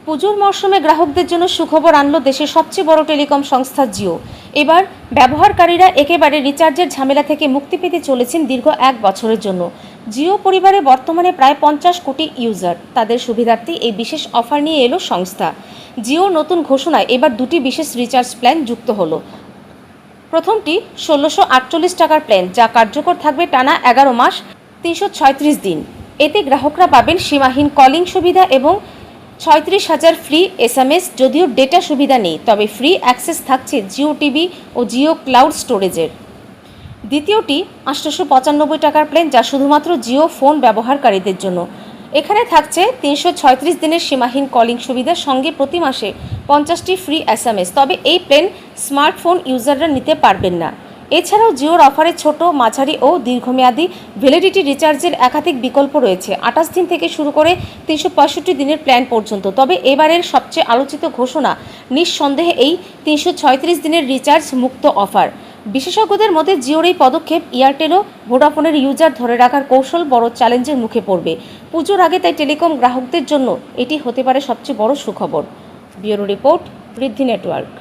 পুজোর মরশুমে গ্রাহকদের জন্য সুখবর আনলো দেশের সবচেয়ে বড় টেলিকম সংস্থা জিও। এবার ব্যবহারকারীরা একেবারে রিচার্জের ঝামেলা থেকে মুক্তি পেতে চলেছেন দীর্ঘ 1 বছরের জন্য। জিও পরিবারে বর্তমানে প্রায় 50 কোটি ইউজার। তাদের সুবিধার্থে এই বিশেষ অফার নিয়ে এলো সংস্থা। জিও নতুন ঘোষণায় এবার দুটি বিশেষ রিচার্জ প্ল্যান যুক্ত হলো। প্রথমটি 1648 টাকার প্ল্যান, যা কার্যকর থাকবে টানা 11 মাস 336 দিন। এতে গ্রাহকরা পাবেন সীমাহীন কলিং সুবিধা এবং 36,000 ফ্রি SMS। যদিও ডেটা সুবিধা নেই, তবে ফ্রি অ্যাক্সেস থাকছে জিও টিভি ও জিও ক্লাউড স্টোরেজের। দ্বিতীয়টি 895 টাকার প্ল্যান, যা শুধুমাত্র জিও ফোন ব্যবহারকারীদের জন্য। এখানে থাকছে 336 দিনের সীমাহীন কলিং সুবিধার সঙ্গে প্রতি মাসে 50টি ফ্রি SMS। তবে এই প্ল্যান স্মার্টফোন ইউজাররা নিতে পারবেন না। এছাড়াও জিওর অফারে ছোট, মাঝারি ও দীর্ঘমেয়াদী ভ্যালিডিটি রিচার্জের একাধিক বিকল্প রয়েছে, 28 দিন থেকে শুরু করে 365 দিনের প্ল্যান পর্যন্ত। তবে এবারের সবচেয়ে আলোচিত ঘোষণা নিঃসন্দেহে এই 336 দিনের রিচার্জ মুক্ত অফার। বিশেষজ্ঞদের মতে জিওর এই পদক্ষেপ এয়ারটেল ও ভোডাফোনের ইউজার ধরে রাখার কৌশল বড় চ্যালেঞ্জের মুখে পড়বে পুজোর আগে। তাই টেলিকম গ্রাহকদের জন্য এটি হতে পারে সবচেয়ে বড় সুখবর। ব্যুরো রিপোর্ট, ঋদ্ধি নেটওয়ার্ক।